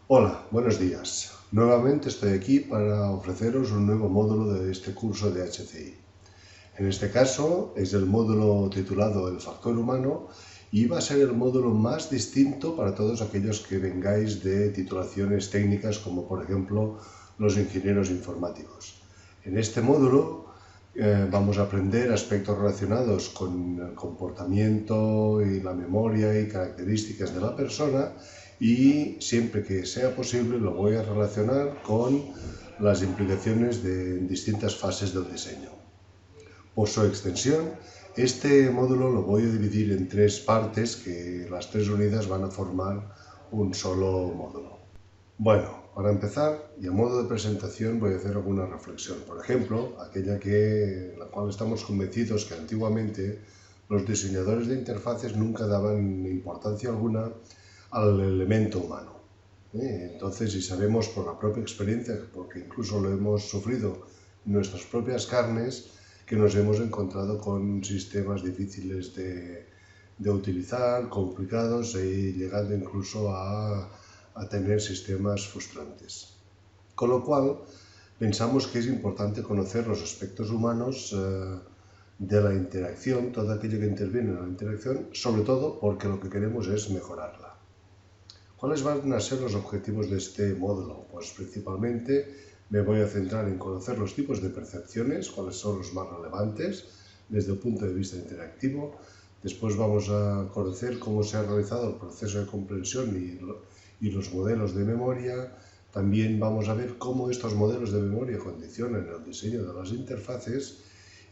Hola, buenos días. Nuevamente estoy aquí para ofreceros un nuevo módulo de este curso de HCI. En este caso es el módulo titulado El factor humano y va a ser el módulo más distinto para todos aquellos que vengáis de titulaciones técnicas como por ejemplo los ingenieros informáticos. En este módulo vamos a aprender aspectos relacionados con el comportamiento y la memoria y características de la persona y siempre que sea posible lo voy a relacionar con las implicaciones de distintas fases del diseño. Por su extensión, este módulo lo voy a dividir en tres partes que las tres unidas van a formar un solo módulo. Bueno, para empezar, y a modo de presentación, voy a hacer alguna reflexión. Por ejemplo, la cual estamos convencidos que antiguamente los diseñadores de interfaces nunca daban importancia alguna al elemento humano. Entonces, y sabemos por la propia experiencia, porque incluso lo hemos sufrido en nuestras propias carnes, que nos hemos encontrado con sistemas difíciles de utilizar, complicados e llegando incluso a tener sistemas frustrantes. Con lo cual, pensamos que es importante conocer los aspectos humanos de la interacción, todo aquello que interviene en la interacción, sobre todo porque lo que queremos es mejorarla. ¿Cuáles van a ser los objetivos de este módulo? Pues principalmente me voy a centrar en conocer los tipos de percepciones, cuáles son los más relevantes desde el punto de vista interactivo. Después vamos a conocer cómo se ha realizado el proceso de comprensión y los modelos de memoria. También vamos a ver cómo estos modelos de memoria condicionan el diseño de las interfaces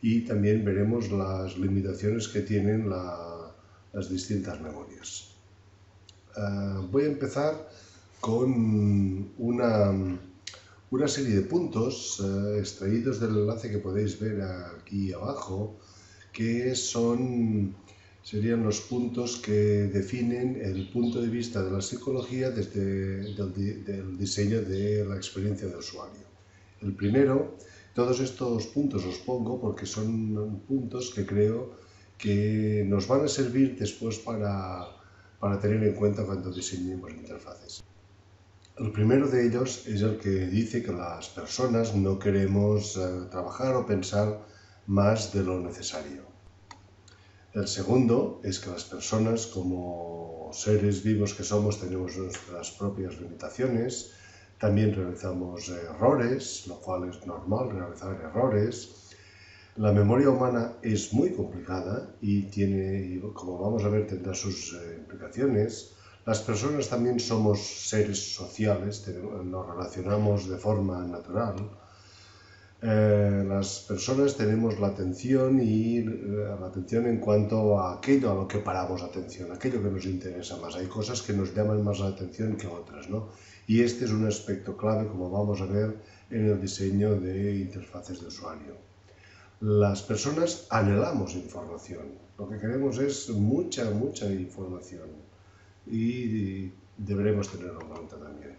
y también veremos las limitaciones que tienen las distintas memorias. Voy a empezar con una serie de puntos extraídos del enlace que podéis ver aquí abajo, que serían los puntos que definen el punto de vista de la psicología desde el diseño de la experiencia de usuario. El primero, todos estos puntos los pongo porque son puntos que creo que nos van a servir después para tener en cuenta cuando diseñemos interfaces. El primero de ellos es el que dice que las personas no queremos trabajar o pensar más de lo necesario. El segundo es que las personas, como seres vivos que somos, tenemos nuestras propias limitaciones, también realizamos errores, lo cual es normal realizar errores. La memoria humana es muy complicada y como vamos a ver, tendrá sus implicaciones. Las personas también somos seres sociales, nos relacionamos de forma natural. Las personas tenemos la atención la atención en cuanto a aquello a lo que paramos atención, aquello que nos interesa más. Hay cosas que nos llaman más la atención que otras, ¿no? Y este es un aspecto clave, como vamos a ver, en el diseño de interfaces de usuario. Las personas anhelamos información. Lo que queremos es mucha información y deberemos tenerlo en cuenta también.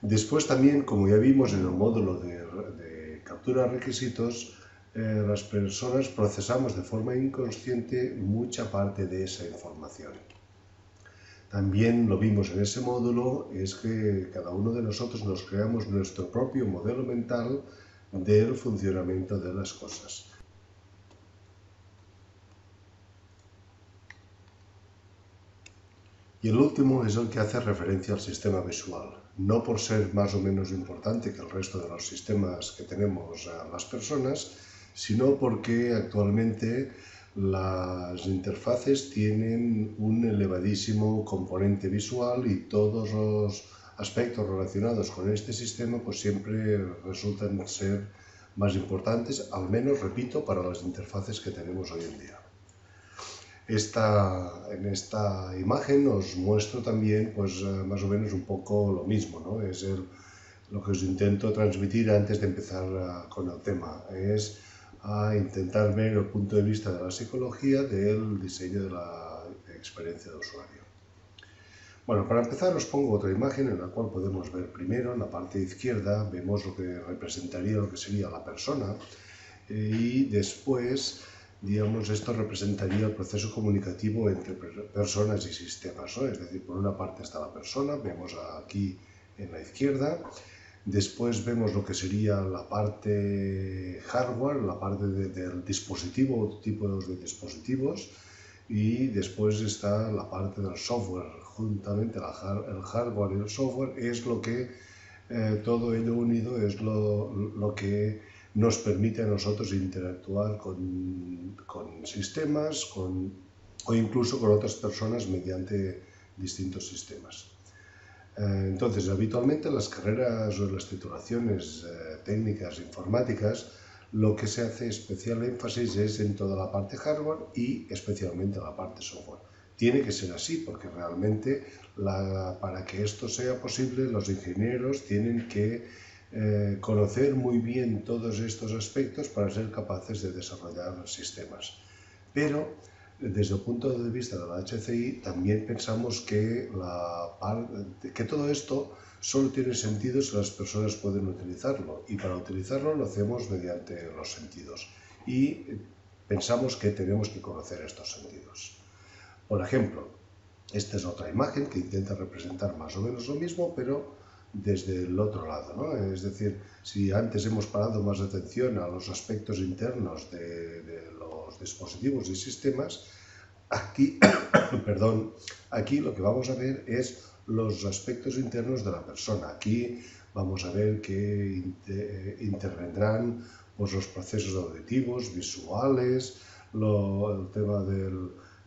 Después también, como ya vimos en el módulo de captura de requisitos, las personas procesamos de forma inconsciente mucha parte de esa información. También lo vimos en ese módulo, es que cada uno de nosotros nos creamos nuestro propio modelo mental del funcionamiento de las cosas. Y el último es el que hace referencia al sistema visual, no por ser más o menos importante que el resto de los sistemas que tenemos las personas, sino porque actualmente las interfaces tienen un elevadísimo componente visual y todos los aspectos relacionados con este sistema pues siempre resultan ser más importantes, al menos, repito, para las interfaces que tenemos hoy en día. En esta imagen os muestro también pues, más o menos un poco lo mismo, ¿no? Es lo que os intento transmitir antes de empezar con el tema. Es intentar ver el punto de vista de la psicología del diseño de la experiencia de usuario. Bueno, para empezar os pongo otra imagen en la cual podemos ver primero, en la parte izquierda, vemos lo que representaría lo que sería la persona y después digamos, esto representaría el proceso comunicativo entre personas y sistemas, ¿no? Es decir, por una parte está la persona, vemos aquí en la izquierda. Después vemos lo que sería la parte hardware, la parte del dispositivo, tipos de dispositivos, y después está la parte del software. Juntamente el hardware y el software es lo que, todo ello unido, es lo que nos permite a nosotros interactuar con sistemas o incluso con otras personas mediante distintos sistemas. Entonces, habitualmente en las carreras o en las titulaciones técnicas informáticas, lo que se hace especial énfasis es en toda la parte hardware y especialmente en la parte software. Tiene que ser así, porque realmente para que esto sea posible, los ingenieros tienen que conocer muy bien todos estos aspectos para ser capaces de desarrollar sistemas. Pero desde el punto de vista de la HCI, también pensamos que todo esto solo tiene sentido si las personas pueden utilizarlo, y para utilizarlo lo hacemos mediante los sentidos, y pensamos que tenemos que conocer estos sentidos. Por ejemplo, esta es otra imagen que intenta representar más o menos lo mismo, pero desde el otro lado, ¿no? Es decir, si antes hemos parado más atención a los aspectos internos de los dispositivos y sistemas, aquí, perdón, aquí lo que vamos a ver es los aspectos internos de la persona. Aquí vamos a ver que intervendrán pues, los procesos auditivos, visuales, el tema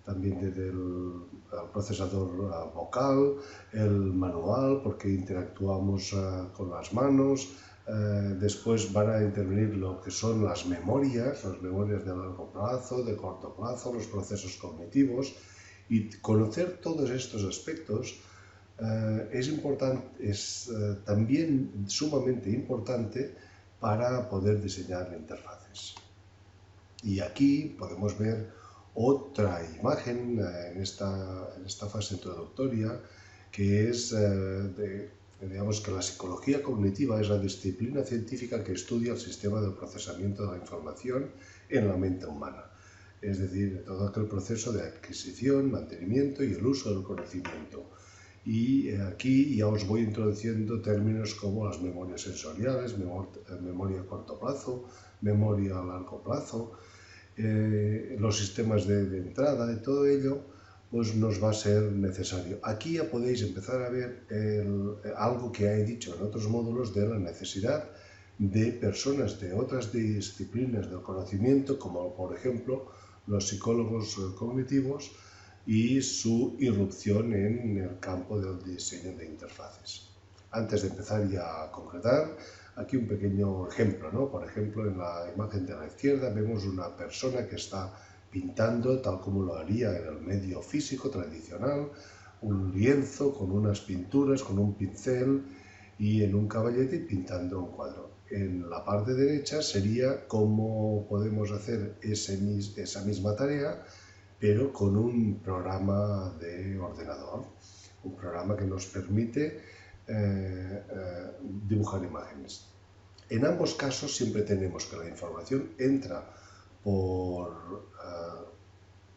también del procesador vocal, el manual, porque interactuamos con las manos. Después van a intervenir lo que son las memorias de largo plazo, de corto plazo, los procesos cognitivos, y conocer todos estos aspectos es también sumamente importante para poder diseñar interfaces. Y aquí podemos ver otra imagen en esta fase introductoria, que es digamos que la psicología cognitiva es la disciplina científica que estudia el sistema de procesamiento de la información en la mente humana. Es decir, todo aquel proceso de adquisición, mantenimiento y el uso del conocimiento. Y aquí ya os voy introduciendo términos como las memorias sensoriales, memoria a corto plazo, memoria a largo plazo, los sistemas de entrada, de todo ello, pues nos va a ser necesario. Aquí ya podéis empezar a ver algo que he dicho en otros módulos de la necesidad de personas de otras disciplinas del conocimiento, como por ejemplo los psicólogos cognitivos, y su irrupción en el campo del diseño de interfaces. Antes de empezar ya a concretar, aquí un pequeño ejemplo, ¿no? Por ejemplo, en la imagen de la izquierda vemos una persona que está pintando tal como lo haría en el medio físico tradicional, un lienzo con unas pinturas, con un pincel y en un caballete pintando un cuadro. En la parte derecha sería cómo podemos hacer esa misma tarea, pero con un programa de ordenador, un programa que nos permite dibujar imágenes. En ambos casos siempre tenemos que la información entra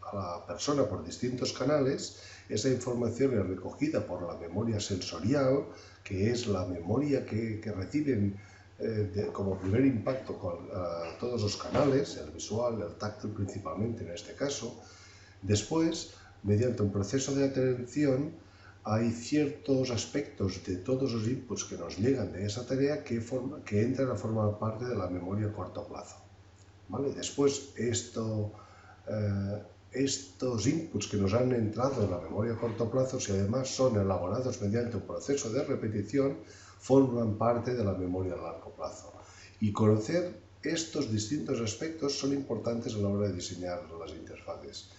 a la persona por distintos canales. Esa información es recogida por la memoria sensorial, que es la memoria que reciben como primer impacto con todos los canales, el visual, el táctil principalmente en este caso. Después, mediante un proceso de atención, hay ciertos aspectos de todos los inputs que nos llegan de esa tarea que entran a formar parte de la memoria a corto plazo. ¿Vale? Después, estos inputs que nos han entrado en la memoria a corto plazo, si además son elaborados mediante un proceso de repetición, forman parte de la memoria a largo plazo. Y conocer estos distintos aspectos son importantes a la hora de diseñar las interfaces.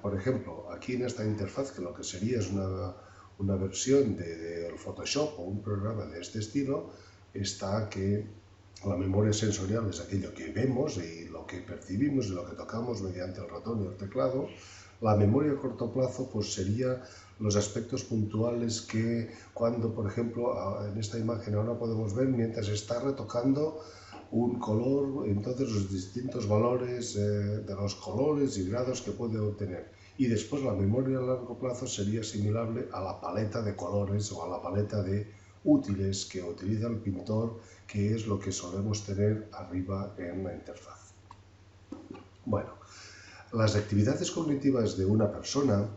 Por ejemplo, aquí en esta interfaz, que lo que sería es una versión del Photoshop o un programa de este estilo, está que la memoria sensorial es aquello que vemos y lo que percibimos y lo que tocamos mediante el ratón y el teclado. La memoria a corto plazo pues sería los aspectos puntuales que cuando, por ejemplo, en esta imagen ahora podemos ver mientras está retocando un color, entonces los distintos valores de los colores y grados que puede obtener. Y después la memoria a largo plazo sería asimilable a la paleta de colores o a la paleta de útiles que utiliza el pintor, que es lo que solemos tener arriba en la interfaz. Bueno, las actividades cognitivas de una persona,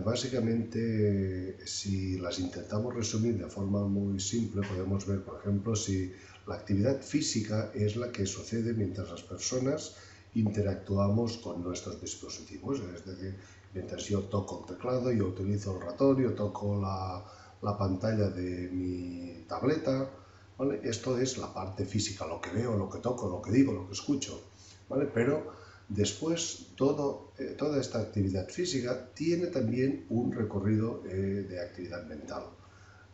básicamente, si las intentamos resumir de forma muy simple, podemos ver, por ejemplo, si la actividad física es la que sucede mientras las personas interactuamos con nuestros dispositivos, es decir, mientras yo toco el teclado, yo utilizo el ratón, yo toco la pantalla de mi tableta, ¿vale? Esto es la parte física, lo que veo, lo que toco, lo que digo, lo que escucho, ¿vale? Pero después, toda esta actividad física tiene también un recorrido de actividad mental.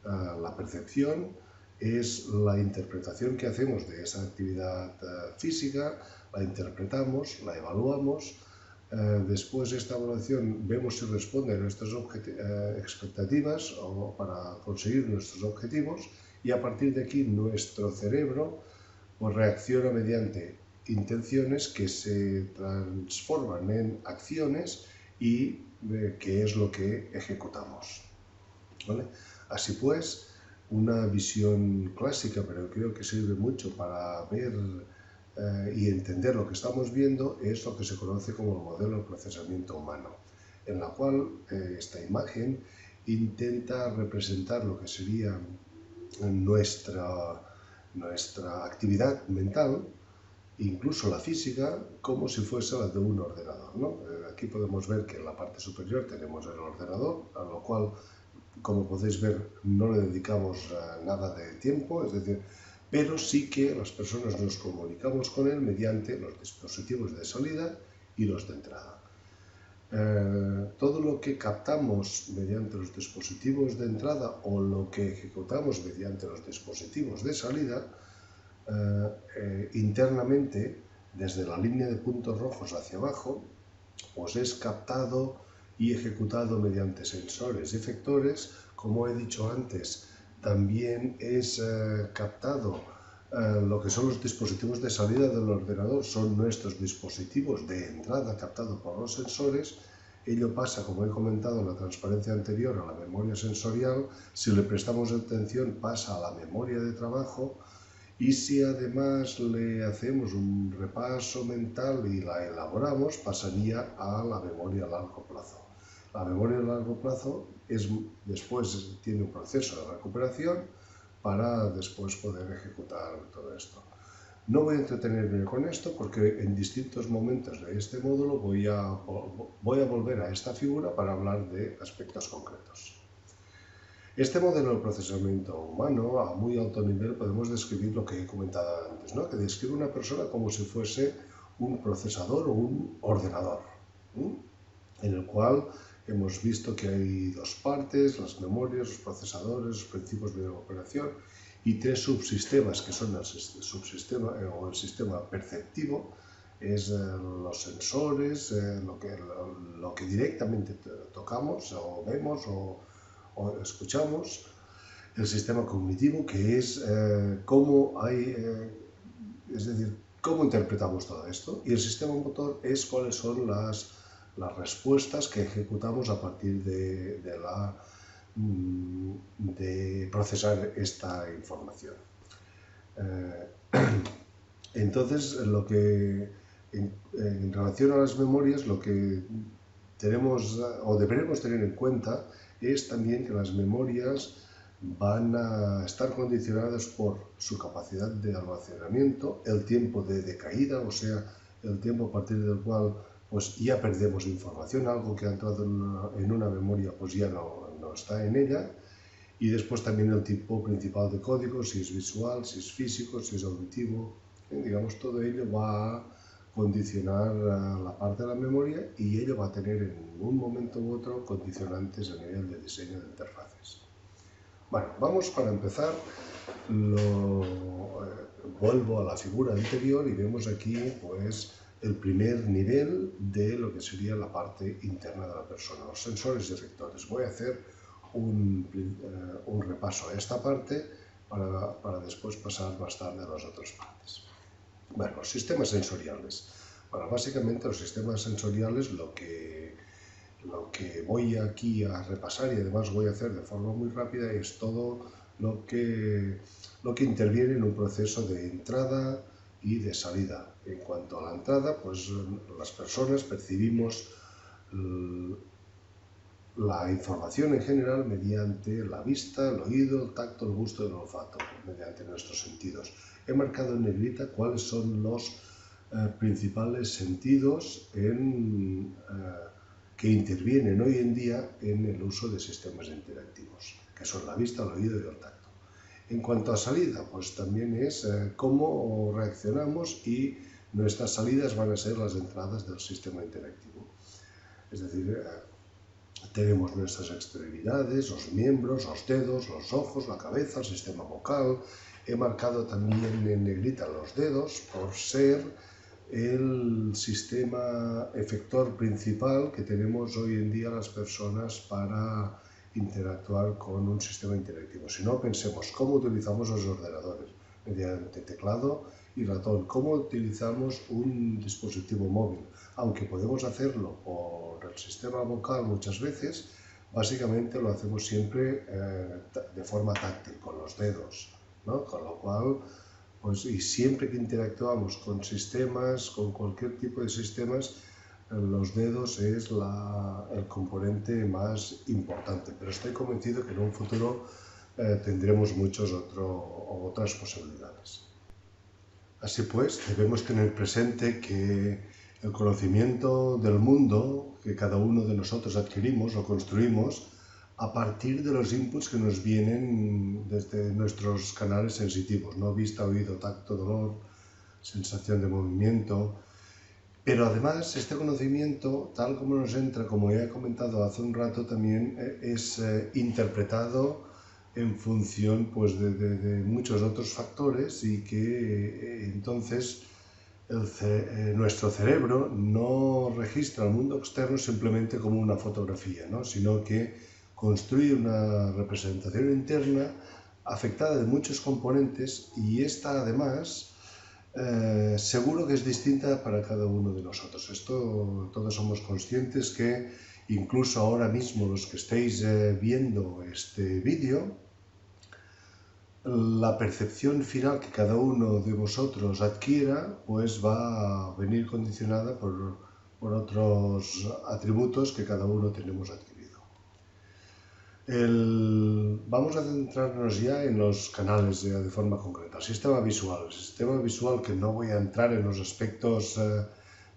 La percepción es la interpretación que hacemos de esa actividad física, la interpretamos, la evaluamos, después de esta evaluación vemos si responde a nuestras expectativas o para conseguir nuestros objetivos, y a partir de aquí nuestro cerebro pues, reacciona mediante intenciones que se transforman en acciones y que es lo que ejecutamos, ¿vale? Así pues, una visión clásica, pero creo que sirve mucho para ver y entender lo que estamos viendo, es lo que se conoce como el modelo de procesamiento humano, en la cual esta imagen intenta representar lo que sería nuestra actividad mental, incluso la física, como si fuese la de un ordenador, ¿no? Aquí podemos ver que en la parte superior tenemos el ordenador, a lo cual, como podéis ver, no le dedicamos nada de tiempo, es decir, pero sí que las personas nos comunicamos con él mediante los dispositivos de salida y los de entrada. Todo lo que captamos mediante los dispositivos de entrada o lo que ejecutamos mediante los dispositivos de salida, internamente, desde la línea de puntos rojos hacia abajo, pues es captado y ejecutado mediante sensores y efectores. Como he dicho antes, también es captado lo que son los dispositivos de salida del ordenador, son nuestros dispositivos de entrada captados por los sensores. Ello pasa, como he comentado en la transparencia anterior, a la memoria sensorial. Si le prestamos atención, pasa a la memoria de trabajo. Y si además le hacemos un repaso mental y la elaboramos, pasaría a la memoria a largo plazo. La memoria a largo plazo después tiene un proceso de recuperación para después poder ejecutar todo esto. No voy a entretenerme con esto porque en distintos momentos de este módulo voy a volver a esta figura para hablar de aspectos concretos. Este modelo de procesamiento humano a muy alto nivel podemos describir lo que he comentado antes, ¿no? Que describe una persona como si fuese un procesador o un ordenador, en el cual hemos visto que hay dos partes: las memorias, los procesadores, los principios de operación, y tres subsistemas, que son el subsistema o el sistema perceptivo, es los sensores, lo que directamente tocamos o vemos o escuchamos; el sistema cognitivo, que es es decir, cómo interpretamos todo esto; y el sistema motor es cuáles son las respuestas que ejecutamos a partir de procesar esta información. Entonces, en relación a las memorias, lo que tenemos o deberemos tener en cuenta es también que las memorias van a estar condicionadas por su capacidad de almacenamiento, el tiempo de decaída, o sea, el tiempo a partir del cual pues ya perdemos información, algo que ha entrado en una memoria pues ya no está en ella. Y después también el tipo principal de código, si es visual, si es físico, si es auditivo. Digamos, todo ello va a condicionar la parte de la memoria, y ello va a tener en un momento u otro condicionantes a nivel de diseño de interfaces. Bueno, vamos para empezar. Vuelvo a la figura anterior y vemos aquí pues el primer nivel de lo que sería la parte interna de la persona, los sensores y efectores. Voy a hacer un repaso a esta parte, para después pasar más tarde a las otras partes. Bueno, los sistemas sensoriales. Bueno, básicamente los sistemas sensoriales lo que voy aquí a repasar, y además voy a hacer de forma muy rápida, es todo lo que interviene en un proceso de entrada y de salida. En cuanto a la entrada, pues las personas percibimos la información en general mediante la vista, el oído, el tacto, el gusto y el olfato, mediante nuestros sentidos. He marcado en negrita cuáles son los principales sentidos que intervienen hoy en día en el uso de sistemas interactivos, que son la vista, el oído y el tacto. En cuanto a salida, pues también es cómo reaccionamos, y nuestras salidas van a ser las entradas del sistema interactivo. Es decir, tenemos nuestras extremidades, los miembros, los dedos, los ojos, la cabeza, el sistema vocal. He marcado también en negrita los dedos por ser el sistema efector principal que tenemos hoy en día las personas para interactuar con un sistema interactivo. Si no, pensemos cómo utilizamos los ordenadores, mediante teclado y ratón, cómo utilizamos un dispositivo móvil, aunque podemos hacerlo por el sistema vocal muchas veces, básicamente lo hacemos siempre de forma táctil, con los dedos, ¿no? Con lo cual, pues, y siempre que interactuamos con sistemas, con cualquier tipo de sistemas, los dedos es el componente más importante, pero estoy convencido que en un futuro tendremos otras posibilidades. Así pues, debemos tener presente que el conocimiento del mundo que cada uno de nosotros adquirimos o construimos a partir de los inputs que nos vienen desde nuestros canales sensitivos, ¿no? Vista, oído, tacto, dolor, sensación de movimiento. Pero además, este conocimiento, tal como nos entra, como ya he comentado hace un rato, también es interpretado en función, pues, de muchos otros factores, y que entonces nuestro cerebro no registra el mundo externo simplemente como una fotografía, ¿no? Sino que construye una representación interna afectada de muchos componentes, y esta además seguro que es distinta para cada uno de nosotros. Esto todos somos conscientes que incluso ahora mismo los que estéis viendo este vídeo, la percepción final que cada uno de vosotros adquiera, pues va a venir condicionada por otros atributos que cada uno tenemos adquirido. Vamos a centrarnos ya en los canales de forma concreta. El sistema visual, que no voy a entrar en los aspectos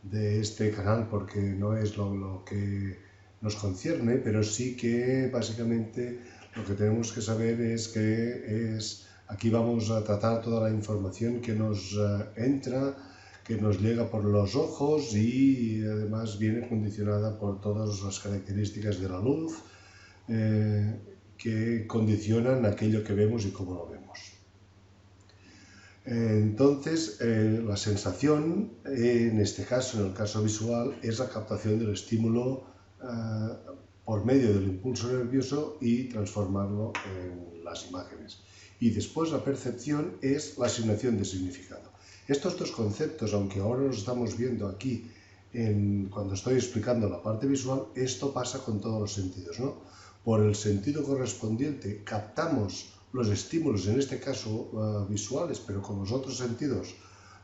de este canal porque no es lo que nos concierne, pero sí que básicamente lo que tenemos que saber es que aquí vamos a tratar toda la información que nos entra, que nos llega por los ojos, y además viene condicionada por todas las características de la luz, que condicionan aquello que vemos y cómo lo vemos. Entonces, la sensación, en este caso, en el caso visual, es la captación del estímulo por medio del impulso nervioso y transformarlo en las imágenes. Y después la percepción es la asignación de significado. Estos dos conceptos, aunque ahora los estamos viendo aquí cuando estoy explicando la parte visual, esto pasa con todos los sentidos, ¿no? Por el sentido correspondiente captamos los estímulos, en este caso visuales, pero con los otros sentidos,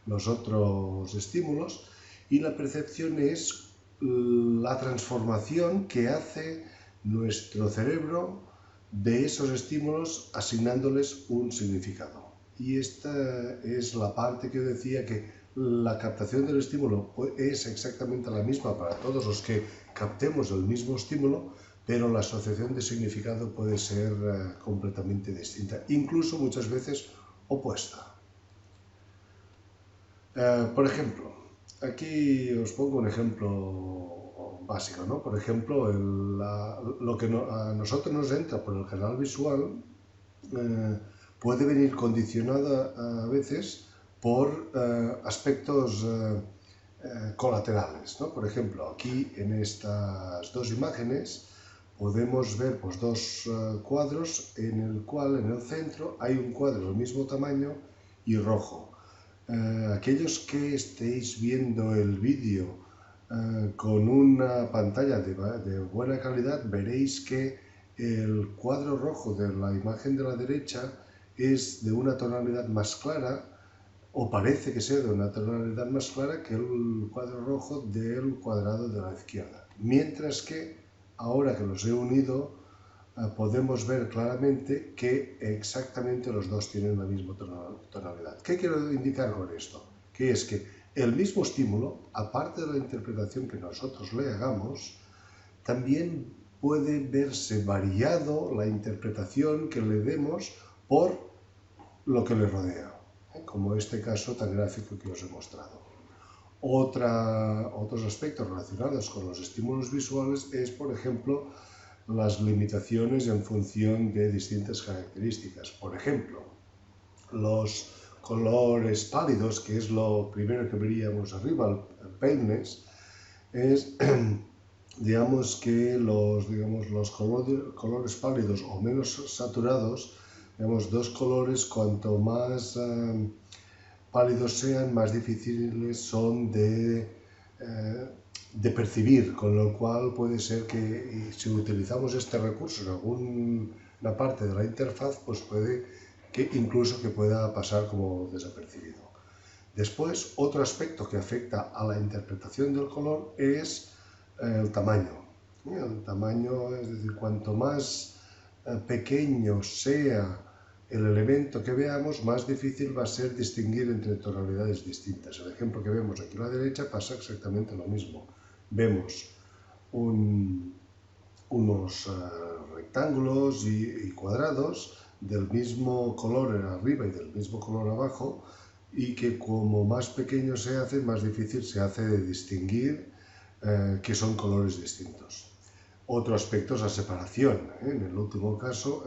los otros estímulos, y la percepción es la transformación que hace nuestro cerebro de esos estímulos, asignándoles un significado. Y esta es la parte que yo decía, que la captación del estímulo es exactamente la misma para todos los que captemos el mismo estímulo, pero la asociación de significado puede ser completamente distinta, incluso muchas veces opuesta. Por ejemplo, aquí os pongo un ejemplo básico, ¿no? Por ejemplo, lo que a nosotros nos entra por el canal visual puede venir condicionada a veces por aspectos colaterales, ¿no? Por ejemplo, aquí en estas dos imágenes podemos ver pues, dos cuadros en el cual en el centro hay un cuadro del mismo tamaño y rojo. Aquellos que estéis viendo el vídeo con una pantalla de buena calidad, veréis que el cuadro rojo de la imagen de la derecha es de una tonalidad más clara, o parece que sea de una tonalidad más clara que el cuadro rojo del cuadrado de la izquierda. Mientras que, ahora que los he unido, podemos ver claramente que exactamente los dos tienen la misma tonalidad. ¿Qué quiero indicar con esto? Que es que el mismo estímulo, aparte de la interpretación que nosotros le hagamos, también puede verse variado la interpretación que le demos por lo que le rodea, como este caso tan gráfico que os he mostrado. Otros aspectos relacionados con los estímulos visuales es, por ejemplo, las limitaciones en función de distintas características. Por ejemplo, los colores pálidos, que es lo primero que veríamos arriba, el paleness, es digamos que los colores pálidos o menos saturados, digamos, dos colores cuanto más pálidos sean, más difíciles son de percibir, con lo cual puede ser que si utilizamos este recurso en alguna parte de la interfaz, pues puede que incluso que pueda pasar como desapercibido. Después, otro aspecto que afecta a la interpretación del color es el tamaño. El tamaño, es decir, cuanto más pequeño sea el elemento que veamos, más difícil va a ser distinguir entre tonalidades distintas. El ejemplo que vemos aquí a la derecha pasa exactamente lo mismo. Vemos unos rectángulos y cuadrados del mismo color arriba y del mismo color abajo, y que como más pequeño se hace, más difícil se hace de distinguir que son colores distintos. Otro aspecto es la separación. En el último caso,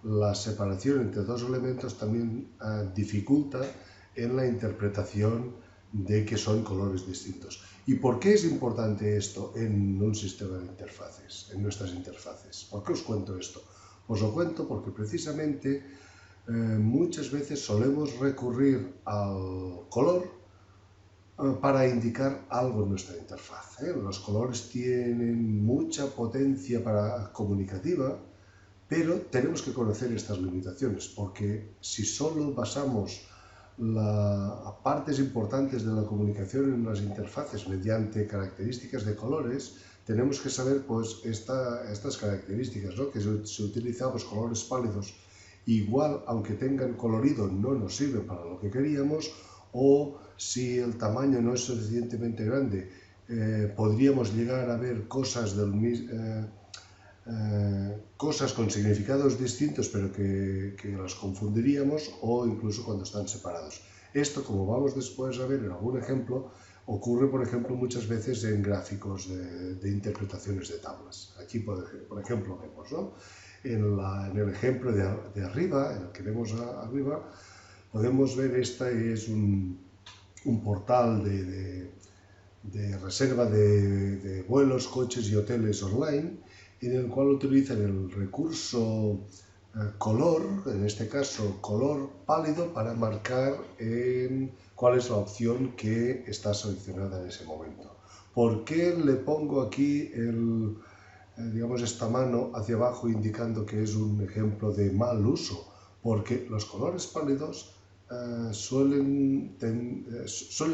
la separación entre dos elementos también dificulta en la interpretación de que son colores distintos. ¿Y por qué es importante esto en un sistema de interfaces, en nuestras interfaces? ¿Por qué os cuento esto? Os lo cuento porque precisamente muchas veces solemos recurrir al color para indicar algo en nuestra interfaz. Los colores tienen mucha potencia comunicativa, pero tenemos que conocer estas limitaciones, porque si solo basamos partes importantes de la comunicación en las interfaces mediante características de colores, tenemos que saber pues, estas características, ¿no? Que si utilizamos colores pálidos, igual, aunque tengan colorido, no nos sirven para lo que queríamos, o si el tamaño no es suficientemente grande, podríamos llegar a ver cosas cosas con significados distintos, pero que las confundiríamos, o incluso cuando están separados. Esto, como vamos después a ver en algún ejemplo, ocurre, por ejemplo, muchas veces en gráficos de interpretaciones de tablas. Aquí, por ejemplo, vemos, ¿no? En el ejemplo de arriba, en el que vemos arriba, podemos ver, este es un portal de reserva de vuelos, coches y hoteles online, en el cual utilizan el recurso color, en este caso color pálido, para marcar cuál es la opción que está seleccionada en ese momento. ¿Por qué le pongo aquí digamos, esta mano hacia abajo indicando que es un ejemplo de mal uso? Porque los colores pálidos suelen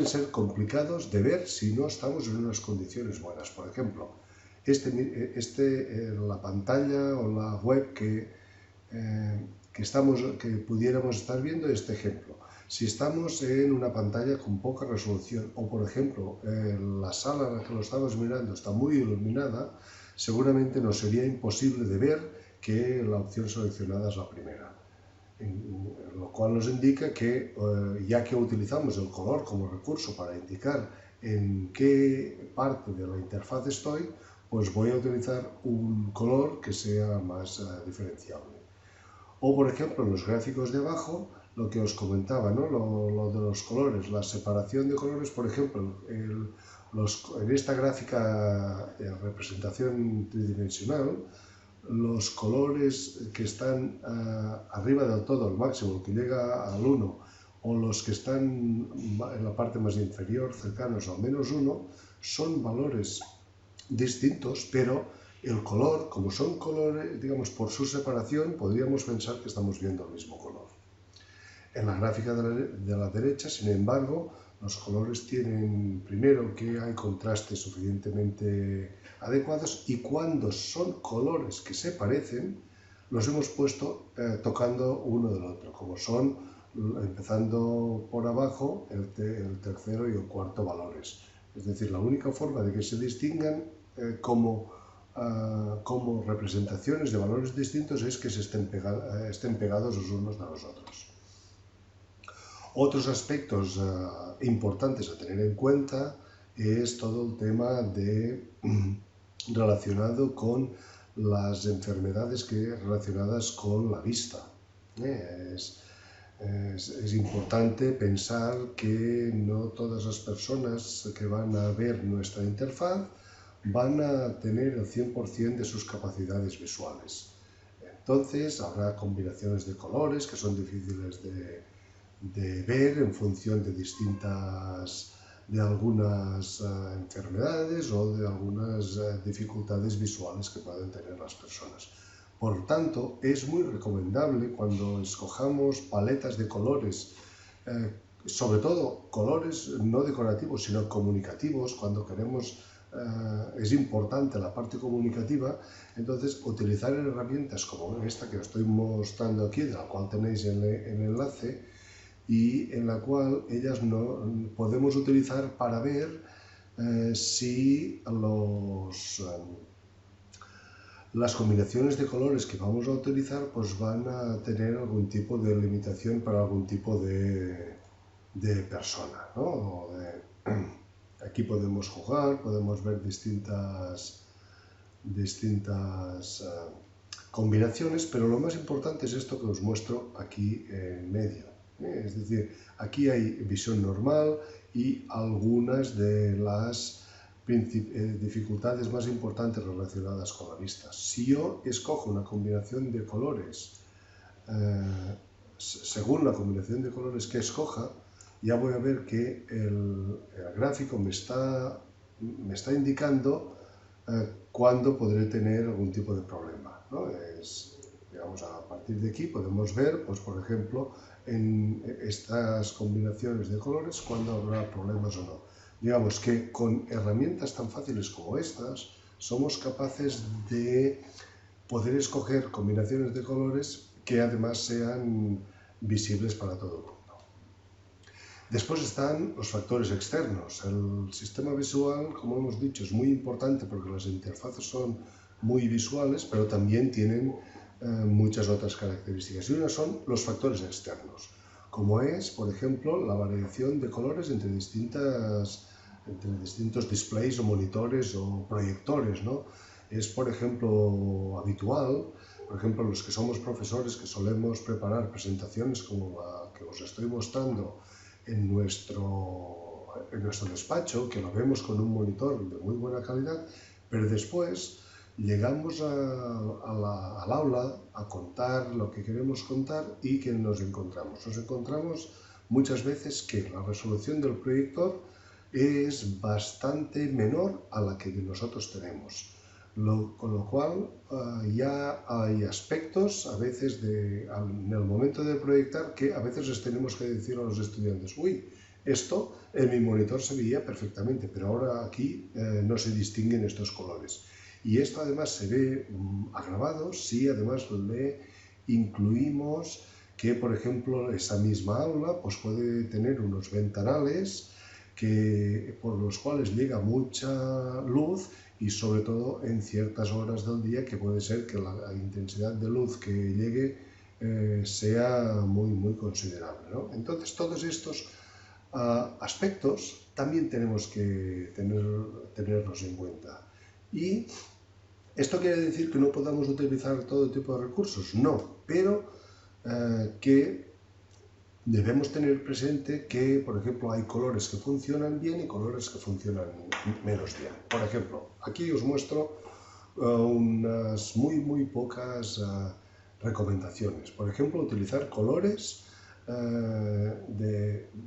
ser complicados de ver si no estamos en unas condiciones buenas. Por ejemplo, la pantalla o la web que pudiéramos estar viendo, este ejemplo. Si estamos en una pantalla con poca resolución, o por ejemplo, la sala en la que lo estamos mirando está muy iluminada, seguramente nos sería imposible de ver que la opción seleccionada es la primera. Lo cual nos indica que, ya que utilizamos el color como recurso para indicar en qué parte de la interfaz estoy, pues voy a utilizar un color que sea más diferenciable. O, por ejemplo, en los gráficos de abajo, lo que os comentaba, ¿no? Lo de los colores, la separación de colores, por ejemplo, En esta gráfica de representación tridimensional, los colores que están arriba del todo, al máximo, que llega al 1, o los que están en la parte más inferior, cercanos al -1, son valores distintos, pero el color, como son colores, digamos, por su separación, podríamos pensar que estamos viendo el mismo color. En la gráfica de la derecha, sin embargo, los colores tienen, primero, que hay contrastes suficientemente adecuados, y cuando son colores que se parecen, los hemos puesto tocando uno del otro, como son, empezando por abajo, el tercero y el cuarto valores. Es decir, la única forma de que se distingan como representaciones de valores distintos es que estén pegados los unos de los otros. Otros aspectos importantes a tener en cuenta es todo el tema relacionado con las enfermedades relacionadas con la vista. Es importante pensar que no todas las personas que van a ver nuestra interfaz van a tener el 100% de sus capacidades visuales. Entonces habrá combinaciones de colores que son difíciles de ver en función de algunas enfermedades o de algunas dificultades visuales que pueden tener las personas. Por tanto, es muy recomendable cuando escojamos paletas de colores, sobre todo colores no decorativos, sino comunicativos, cuando queremos, es importante la parte comunicativa, entonces utilizar herramientas como esta que os estoy mostrando aquí, de la cual tenéis el enlace, y en la cual podemos utilizar para ver si las combinaciones de colores que vamos a utilizar pues van a tener algún tipo de limitación para algún tipo de persona, ¿no? Aquí podemos jugar, podemos ver distintas combinaciones, pero lo más importante es esto que os muestro aquí en medio. Es decir, aquí hay visión normal y algunas de las dificultades más importantes relacionadas con la vista. Si yo escojo una combinación de colores, según la combinación de colores que escoja, ya voy a ver que el gráfico me está indicando cuándo podré tener algún tipo de problema, ¿no? Digamos, a partir de aquí podemos ver, pues, por ejemplo, en estas combinaciones de colores cuándo habrá problemas o no. Digamos que con herramientas tan fáciles como estas somos capaces de poder escoger combinaciones de colores que además sean visibles para todo el mundo. Después están los factores externos. El sistema visual, como hemos dicho, es muy importante porque las interfaces son muy visuales, pero también tienen muchas otras características. Y una son los factores externos, como es, por ejemplo, la variación de colores entre distintos displays o monitores o proyectores, ¿no? Es, por ejemplo, habitual, por ejemplo, los que somos profesores que solemos preparar presentaciones como la que os estoy mostrando en nuestro despacho, que lo vemos con un monitor de muy buena calidad, pero después llegamos al aula a contar lo que queremos contar y ¿qué nos encontramos? Nos encontramos muchas veces que la resolución del proyector es bastante menor a la que nosotros tenemos. Con lo cual ya hay aspectos a veces en el momento de proyectar que a veces les tenemos que decir a los estudiantes: uy, esto en mi monitor se veía perfectamente, pero ahora aquí no se distinguen estos colores. Y esto además se ve agravado si además le incluimos que, por ejemplo, esa misma aula pues puede tener unos ventanales por los cuales llega mucha luz, y sobre todo en ciertas horas del día que puede ser que la intensidad de luz que llegue sea muy considerable, ¿no? Entonces todos estos aspectos también tenemos que tenerlos en cuenta. ¿Y esto quiere decir que no podamos utilizar todo tipo de recursos? No, pero que debemos tener presente que, por ejemplo, hay colores que funcionan bien y colores que funcionan menos bien. Por ejemplo, aquí os muestro unas muy pocas recomendaciones. Por ejemplo, utilizar colores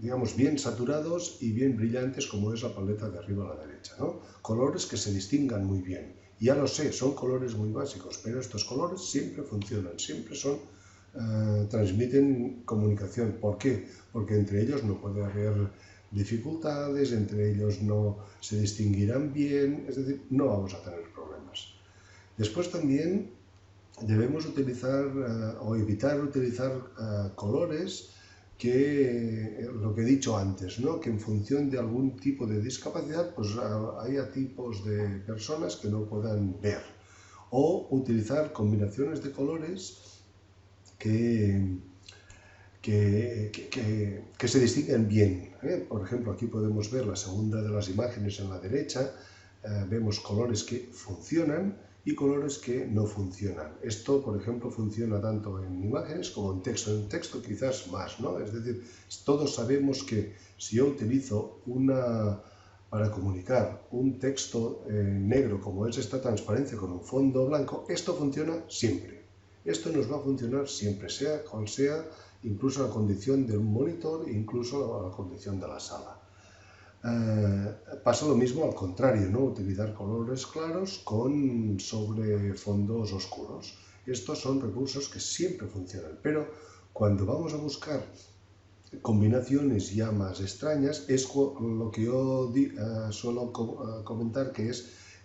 digamos, bien saturados y bien brillantes, como es la paleta de arriba a la derecha, ¿no? Colores que se distingan muy bien. Ya lo sé, son colores muy básicos, pero estos colores siempre funcionan, siempre son, transmiten comunicación. ¿Por qué? Porque entre ellos no puede haber dificultades, entre ellos no se distinguirán bien, es decir, no vamos a tener problemas. Después también debemos utilizar o evitar utilizar colores que, lo que he dicho antes, ¿no? Que en función de algún tipo de discapacidad, pues haya tipos de personas que no puedan ver. O utilizar combinaciones de colores que se distinguen bien, ¿eh? Por ejemplo, aquí podemos ver la segunda de las imágenes en la derecha, vemos colores que funcionan y colores que no funcionan. Esto, por ejemplo, funciona tanto en imágenes como en texto. En texto quizás más, ¿no? Es decir, todos sabemos que si yo utilizo para comunicar un texto negro, como es esta transparencia con un fondo blanco, esto funciona siempre. Esto nos va a funcionar siempre, sea cual sea, incluso la condición de un monitor e incluso la condición de la sala. Pasa lo mismo al contrario, ¿no? Utilizar colores claros sobre fondos oscuros. Estos son recursos que siempre funcionan, pero cuando vamos a buscar combinaciones ya más extrañas es lo que yo suelo comentar, que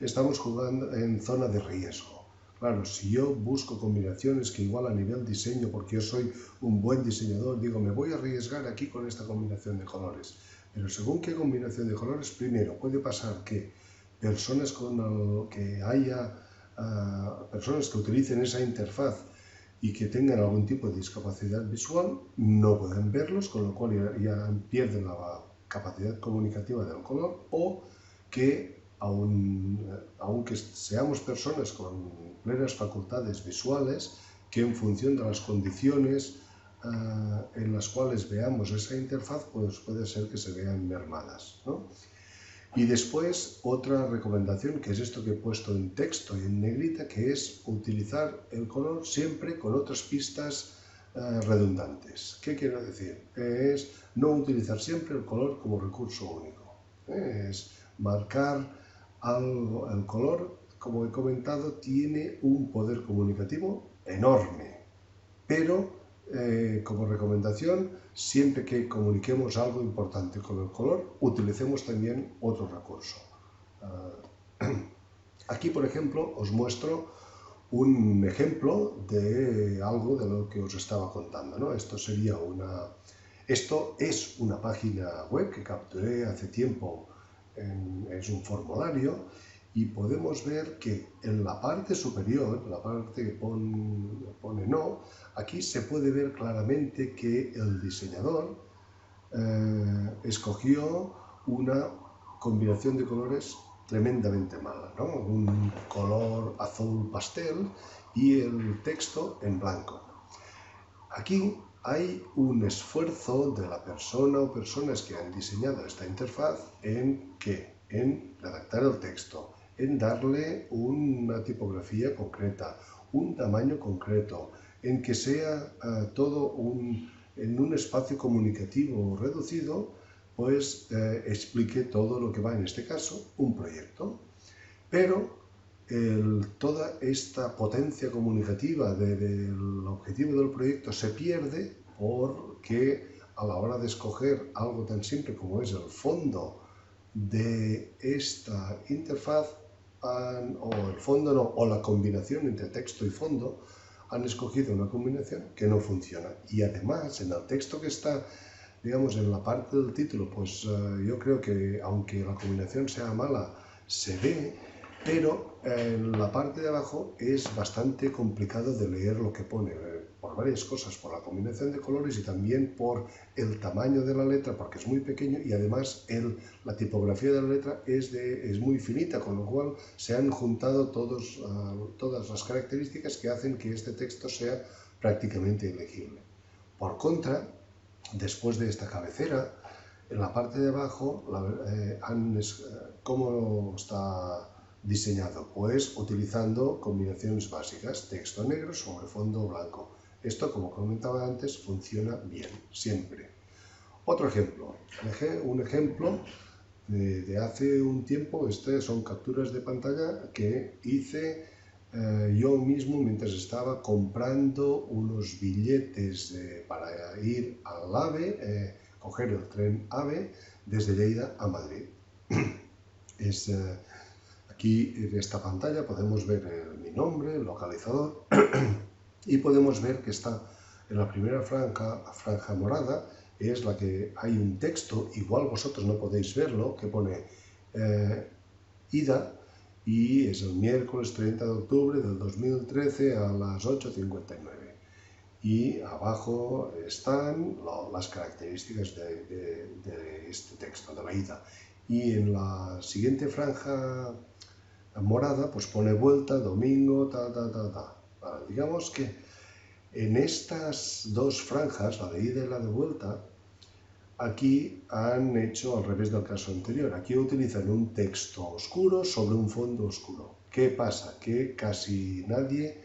estamos jugando en zona de riesgo. Claro, si yo busco combinaciones que igual a nivel diseño, porque yo soy un buen diseñador, digo, me voy a arriesgar aquí con esta combinación de colores. Pero según qué combinación de colores, primero puede pasar que personas personas que utilicen esa interfaz y que tengan algún tipo de discapacidad visual no pueden verlos, con lo cual ya pierden la capacidad comunicativa del color, o que aunque seamos personas con plenas facultades visuales, que en función de las condiciones en las cuales veamos esa interfaz, pues puede ser que se vean mermadas, ¿no? Y después otra recomendación, que es esto que he puesto en texto y en negrita, que es utilizar el color siempre con otras pistas redundantes. ¿Qué quiero decir? Es no utilizar siempre el color como recurso único. Es marcar el color, como he comentado, tiene un poder comunicativo enorme, pero como recomendación, siempre que comuniquemos algo importante con el color, utilicemos también otro recurso. Aquí, por ejemplo, os muestro un ejemplo de algo de lo que os estaba contando, ¿no? Esto es una página web que capturé hace tiempo, es un formulario, y podemos ver que en la parte superior, la parte que pone no, aquí se puede ver claramente que el diseñador escogió una combinación de colores tremendamente mala, ¿no? Un color azul pastel y el texto en blanco. Aquí hay un esfuerzo de la persona o personas que han diseñado esta interfaz en redactar el texto, en darle una tipografía concreta, un tamaño concreto, en que sea todo en un espacio comunicativo reducido, pues explique todo lo que va, en este caso, un proyecto. Pero toda esta potencia comunicativa del objetivo del proyecto se pierde porque a la hora de escoger algo tan simple como es el fondo de esta interfaz, o la combinación entre texto y fondo, han escogido una combinación que no funciona. Y además, en el texto que está, digamos, en la parte del título, pues yo creo que aunque la combinación sea mala, se ve, pero en la parte de abajo es bastante complicado de leer lo que pone, por varias cosas, por la combinación de colores y también por el tamaño de la letra, porque es muy pequeño, y además la tipografía de la letra es muy finita, con lo cual se han juntado todas las características que hacen que este texto sea prácticamente ilegible. Por contra, Después de esta cabecera, en la parte de abajo, ¿cómo está diseñado? Pues utilizando combinaciones básicas, texto negro sobre fondo blanco. Esto, como comentaba antes, funciona bien, siempre. Otro ejemplo, un ejemplo de hace un tiempo. Estas son capturas de pantalla que hice yo mismo mientras estaba comprando unos billetes para ir al AVE, coger el tren AVE desde Lleida a Madrid. Aquí en esta pantalla podemos ver mi nombre, el localizador, y podemos ver que está en la primera franja morada, es la que hay un texto, igual vosotros no podéis verlo, que pone ida, y es el miércoles 30 de octubre del 2013 a las 8:59. Y abajo están las características de este texto, de la ida. Y en la siguiente franja morada, pues pone vuelta, domingo, Vale, digamos que en estas dos franjas, la de ida y la de vuelta, aquí han hecho al revés del caso anterior. Aquí utilizan un texto oscuro sobre un fondo oscuro. ¿Qué pasa? Que casi nadie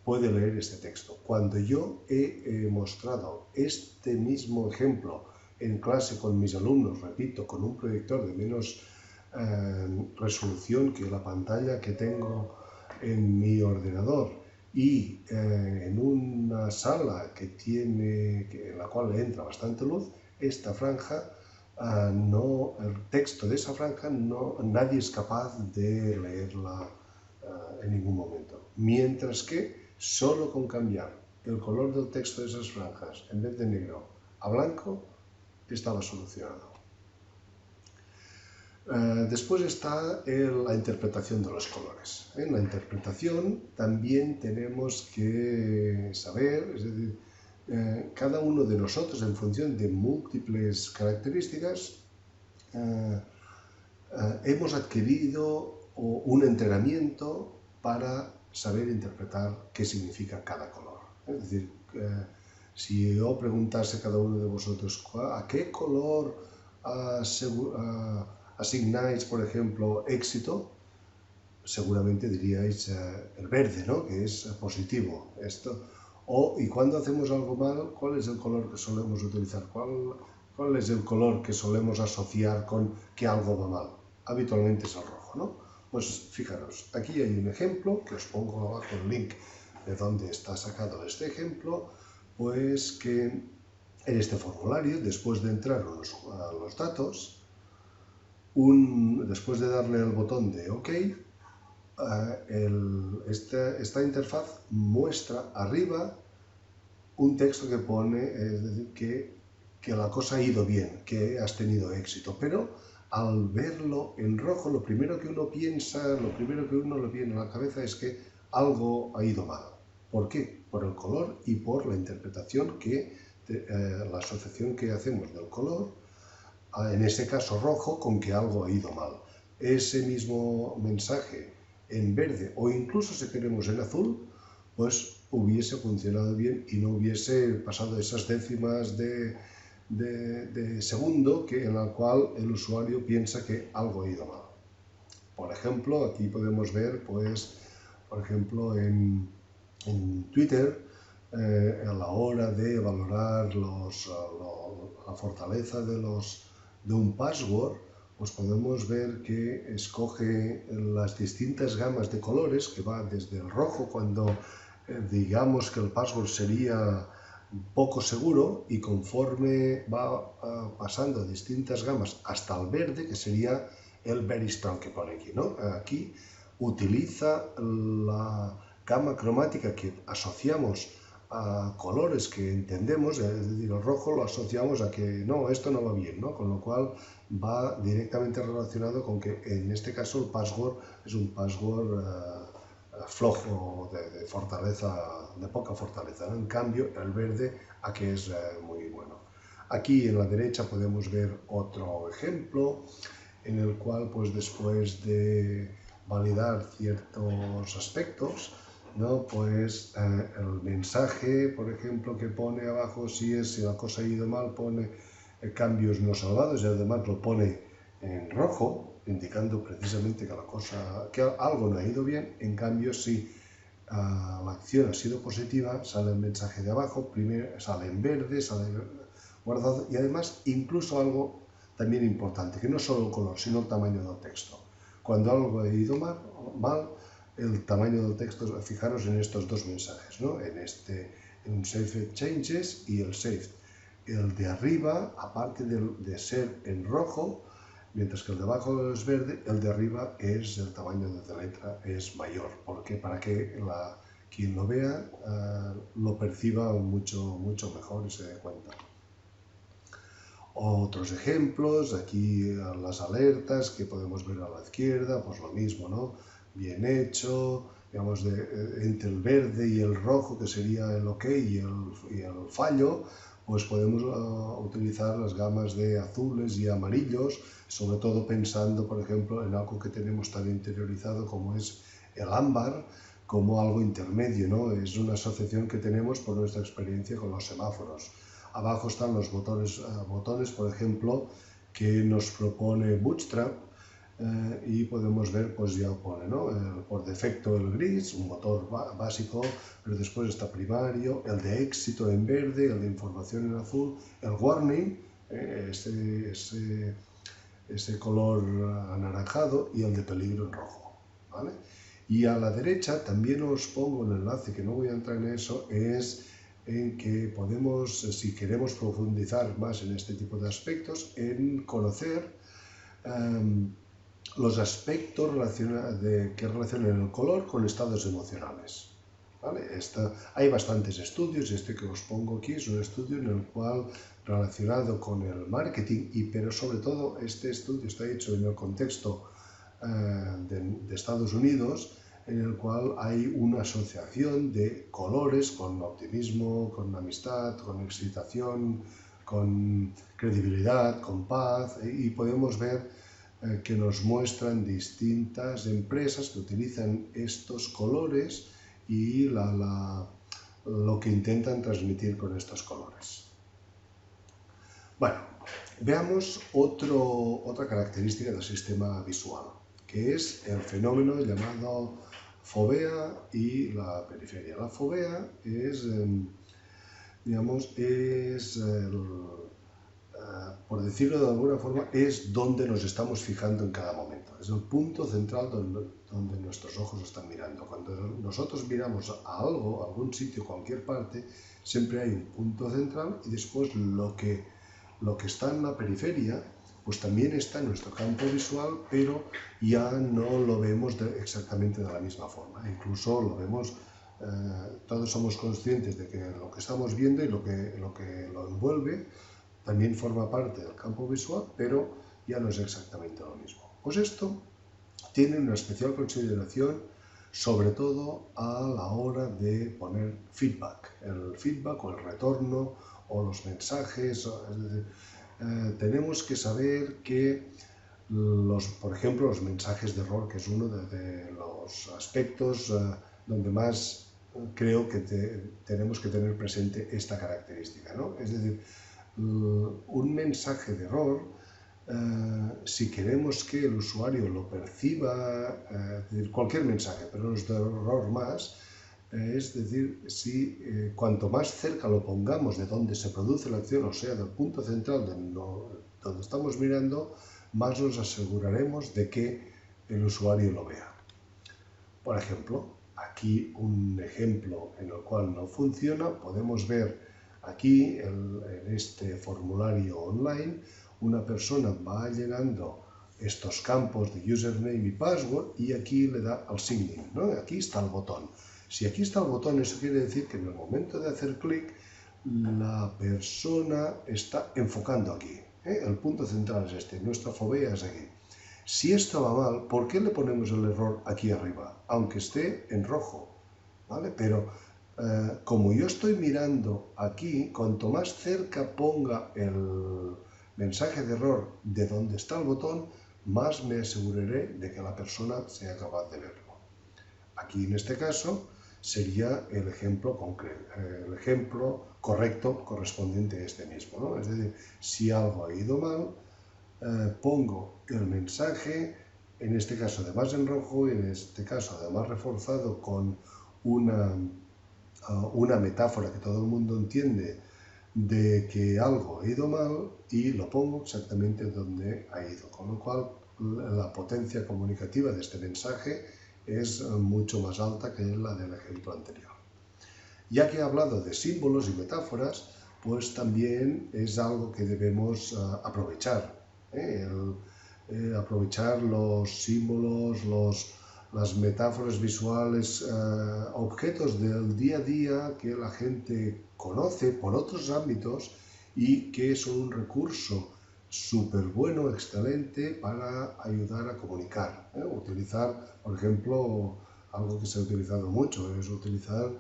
puede leer este texto. Cuando yo he mostrado este mismo ejemplo en clase con mis alumnos, repito, con un proyector de menos resolución que la pantalla que tengo en mi ordenador, y en una sala en la cual entra bastante luz, esta franja, el texto de esa franja nadie es capaz de leerla en ningún momento. Mientras que solo con cambiar el color del texto de esas franjas, en vez de negro a blanco, estaba solucionado. Después está la interpretación de los colores. En la interpretación también tenemos que saber, es decir, cada uno de nosotros, en función de múltiples características, hemos adquirido un entrenamiento para saber interpretar qué significa cada color. Es decir, si yo preguntase a cada uno de vosotros a qué color asignáis, por ejemplo, éxito, seguramente diríais el verde, ¿no? Que es positivo. Y cuando hacemos algo mal, ¿cuál es el color que solemos utilizar? ¿Cuál es el color que solemos asociar con que algo va mal? Habitualmente es el rojo, ¿no? Pues fijaros, aquí hay un ejemplo, que os pongo abajo el link de donde está sacado este ejemplo, pues que en este formulario, después de entrar a los datos, después de darle al botón de OK, esta interfaz muestra arriba un texto que pone, es decir, que la cosa ha ido bien, que has tenido éxito, pero al verlo en rojo, lo primero que uno le viene a la cabeza es que algo ha ido mal. ¿Por qué? Por el color y por la interpretación la asociación que hacemos del color, en este caso rojo, con que algo ha ido mal. Ese mismo mensaje en verde, o incluso si queremos en azul, pues hubiese funcionado bien y no hubiese pasado esas décimas de segundo en la cual el usuario piensa que algo ha ido mal. Por ejemplo, aquí podemos ver, pues, por ejemplo, en Twitter, a la hora de valorar la fortaleza de un password, pues podemos ver que escoge las distintas gamas de colores, que va desde el rojo, cuando digamos que el password sería poco seguro, y conforme va pasando distintas gamas hasta el verde, que sería el very strong que pone aquí, ¿no? Aquí utiliza la gama cromática que asociamos a colores que entendemos, es decir, el rojo lo asociamos a que no, esto no va bien, ¿no? Con lo cual va directamente relacionado con que en este caso el password es un password flojo, de fortaleza, de poca fortaleza, ¿no? En cambio el verde aquí es muy bueno. Aquí en la derecha podemos ver otro ejemplo en el cual, pues, después de validar ciertos aspectos, ¿no? Pues el mensaje, por ejemplo, que pone abajo, si la cosa ha ido mal, pone cambios no salvados y además lo pone en rojo, indicando precisamente que algo no ha ido bien. En cambio, si la acción ha sido positiva, sale el mensaje de abajo, primero sale en verde, sale guardado, y además incluso algo también importante, que no solo el color, sino el tamaño del texto. Cuando algo ha ido mal, el tamaño del texto, fijaros en estos dos mensajes, ¿no? En Saved Changes y el Saved. El de arriba, aparte de ser en rojo, mientras que el de abajo es verde, el de arriba es el tamaño de la letra es mayor, porque para que quien lo vea lo perciba mucho mejor y se dé cuenta. Otros ejemplos, aquí las alertas que podemos ver a la izquierda, pues lo mismo, ¿no? Bien hecho, digamos, entre el verde y el rojo, que sería el OK y el fallo, pues podemos utilizar las gamas de azules y amarillos, sobre todo pensando, por ejemplo, en algo que tenemos tan interiorizado como es el ámbar, como algo intermedio, ¿no? Es una asociación que tenemos por nuestra experiencia con los semáforos. Abajo están los botones, por ejemplo, que nos propone Bootstrap, y podemos ver, pues ya pone, ¿no? Por defecto el gris, un motor básico, pero después está primario, el de éxito en verde, el de información en azul, el warning, ese color anaranjado, y el de peligro en rojo, ¿vale? Y a la derecha también os pongo un enlace, que no voy a entrar en eso, es en que podemos, si queremos profundizar más en este tipo de aspectos, en conocer los aspectos que relacionan el color con estados emocionales. ¿Vale? Hay bastantes estudios, y este que os pongo aquí es un estudio en el cual, relacionado con el marketing, pero sobre todo este estudio está hecho en el contexto de Estados Unidos, en el cual hay una asociación de colores con optimismo, con amistad, con excitación, con credibilidad, con paz, y podemos ver que nos muestran distintas empresas que utilizan estos colores y lo que intentan transmitir con estos colores. Bueno, veamos otra característica del sistema visual, que es el fenómeno llamado fovea y la periferia. La fovea es, digamos, por decirlo de alguna forma, es donde nos estamos fijando en cada momento. Es el punto central donde nuestros ojos están mirando. Cuando nosotros miramos a algo, a algún sitio, cualquier parte, siempre hay un punto central, y después lo que está en la periferia, pues también está en nuestro campo visual, pero ya no lo vemos exactamente de la misma forma. Incluso lo vemos, todos somos conscientes de que lo que estamos viendo y lo que lo envuelve también forma parte del campo visual, pero ya no es exactamente lo mismo. Pues esto tiene una especial consideración, sobre todo a la hora de poner feedback. El feedback o el retorno o los mensajes. Es decir, tenemos que saber que, por ejemplo, los mensajes de error, que es uno de los aspectos donde más creo que tenemos que tener presente esta característica, ¿no? Es decir, un mensaje de error, si queremos que el usuario lo perciba, cualquier mensaje, pero no es de error más, es decir, si cuanto más cerca lo pongamos de donde se produce la acción, o sea, del punto central donde estamos mirando, más nos aseguraremos de que el usuario lo vea. Por ejemplo, aquí un ejemplo en el cual no funciona, podemos ver aquí en este formulario online, una persona va llenando estos campos de username y password, y aquí le da al sign in, ¿no? Aquí está el botón. Si aquí está el botón, eso quiere decir que en el momento de hacer clic, la persona está enfocando aquí, ¿eh? El punto central es este, nuestra fovea es aquí. Si esto va mal, ¿por qué le ponemos el error aquí arriba? Aunque esté en rojo, ¿vale? Pero como yo estoy mirando aquí, cuanto más cerca ponga el mensaje de error de donde está el botón, más me aseguraré de que la persona sea capaz de verlo. Aquí en este caso, sería el ejemplo correcto correspondiente a este mismo, ¿no? Es decir, si algo ha ido mal, pongo el mensaje, en este caso además en rojo y en este caso además reforzado con una metáfora que todo el mundo entiende de que algo ha ido mal, y lo pongo exactamente donde ha ido, con lo cual la potencia comunicativa de este mensaje es mucho más alta que la del ejemplo anterior. Ya que he hablado de símbolos y metáforas, pues también es algo que debemos aprovechar. Aprovechar los símbolos, las metáforas visuales, objetos del día a día que la gente conoce por otros ámbitos y que son un recurso súper bueno, excelente para ayudar a comunicar. Utilizar, por ejemplo, algo que se ha utilizado mucho, es utilizar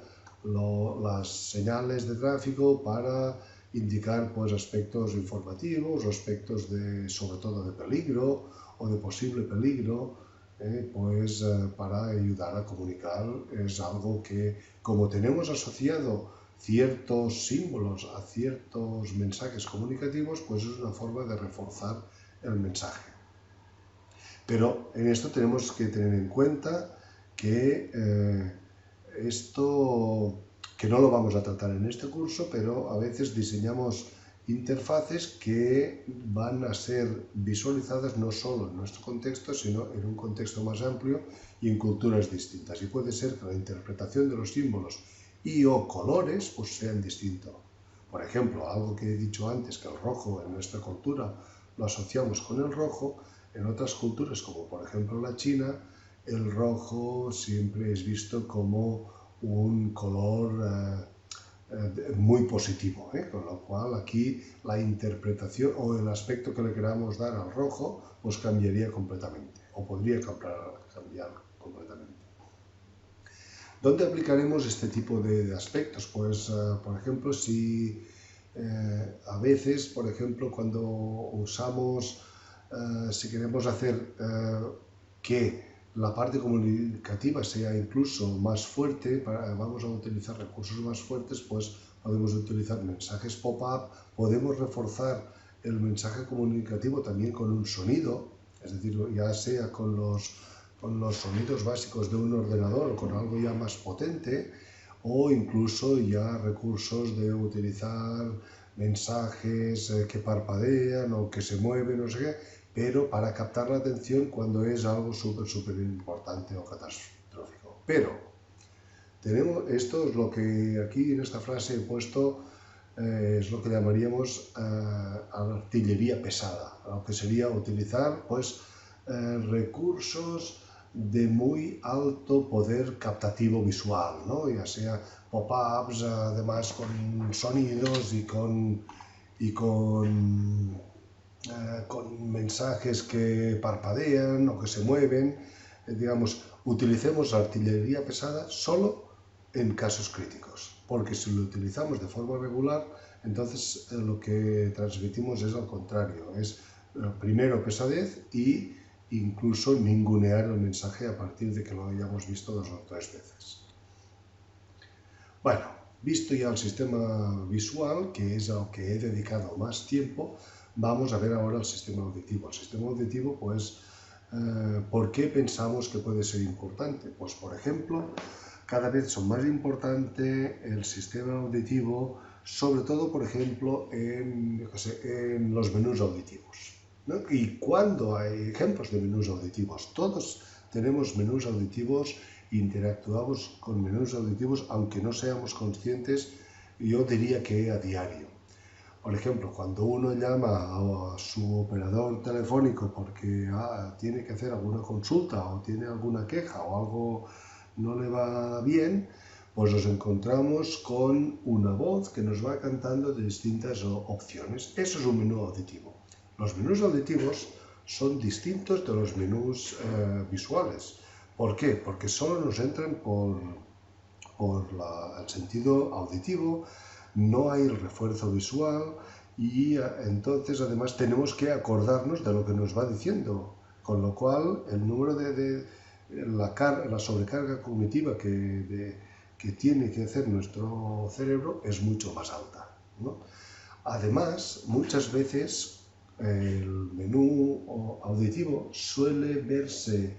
las señales de tráfico para indicar pues, aspectos informativos, aspectos sobre todo de peligro o de posible peligro, para ayudar a comunicar. Es algo que, como tenemos asociado ciertos símbolos a ciertos mensajes comunicativos, pues es una forma de reforzar el mensaje. Pero en esto tenemos que tener en cuenta que que no lo vamos a tratar en este curso, pero a veces diseñamos interfaces que van a ser visualizadas no solo en nuestro contexto, sino en un contexto más amplio y en culturas distintas. Y puede ser que la interpretación de los símbolos y o colores pues sean distintos. Por ejemplo, algo que he dicho antes, que el rojo en nuestra cultura lo asociamos con el rojo, en otras culturas, como por ejemplo la China, el rojo siempre es visto como un color muy positivo, con lo cual aquí la interpretación o el aspecto que le queramos dar al rojo pues cambiaría completamente, o podría cambiar completamente. ¿Dónde aplicaremos este tipo de aspectos? Pues, por ejemplo, si a veces, por ejemplo, cuando usamos, si queremos hacer que la parte comunicativa sea incluso más fuerte, vamos a utilizar recursos más fuertes, pues podemos utilizar mensajes pop-up, podemos reforzar el mensaje comunicativo también con un sonido, es decir, ya sea con los sonidos básicos de un ordenador o con algo ya más potente, o incluso ya recursos de utilizar mensajes que parpadean o que se mueven, no sé qué, pero para captar la atención cuando es algo súper importante o catastrófico. Pero esto es lo que aquí en esta frase he puesto, es lo que llamaríamos artillería pesada, lo que sería utilizar pues recursos de muy alto poder captativo visual, ¿no? Ya sea pop-ups, además con sonidos y con mensajes que parpadean o que se mueven. Digamos, utilicemos la artillería pesada solo en casos críticos, porque si lo utilizamos de forma regular, entonces lo que transmitimos es al contrario, es primero pesadez y incluso ningunear el mensaje a partir de que lo hayamos visto 2 o 3 veces. Bueno, visto ya el sistema visual, que es al que he dedicado más tiempo, vamos a ver ahora el sistema auditivo. El sistema auditivo, pues, ¿por qué pensamos que puede ser importante? Pues, por ejemplo, cada vez son más importante el sistema auditivo, sobre todo, por ejemplo, en los menús auditivos, ¿no? ¿Y cuándo hay ejemplos de menús auditivos? Todos tenemos menús auditivos, interactuamos con menús auditivos, aunque no seamos conscientes, yo diría que a diario. Por ejemplo, cuando uno llama a su operador telefónico porque tiene que hacer alguna consulta o tiene alguna queja o algo no le va bien, pues nos encontramos con una voz que nos va cantando de distintas opciones. Eso es un menú auditivo. Los menús auditivos son distintos de los menús visuales. ¿Por qué? Porque solo nos entran por el sentido auditivo, no hay el refuerzo visual y entonces además tenemos que acordarnos de lo que nos va diciendo, con lo cual el número la sobrecarga cognitiva que tiene que hacer nuestro cerebro es mucho más alta, ¿no? Además, muchas veces el menú auditivo suele verse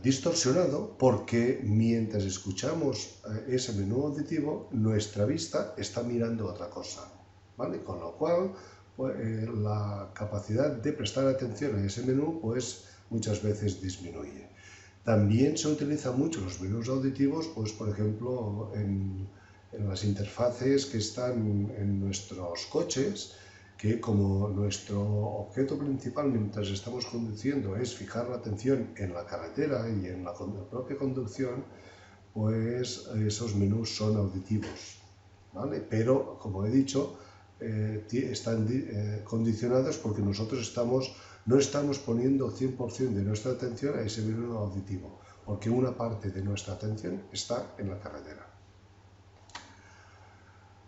distorsionado porque mientras escuchamos ese menú auditivo, nuestra vista está mirando otra cosa, ¿vale? Con lo cual, pues, la capacidad de prestar atención a ese menú, pues muchas veces disminuye. También se utilizan mucho los menús auditivos, pues por ejemplo, en las interfaces que están en nuestros coches, que como nuestro objeto principal mientras estamos conduciendo es fijar la atención en la carretera y en la propia conducción, pues esos menús son auditivos, ¿vale? Pero, como he dicho, están condicionados porque nosotros no estamos poniendo 100% de nuestra atención a ese menú auditivo, porque una parte de nuestra atención está en la carretera.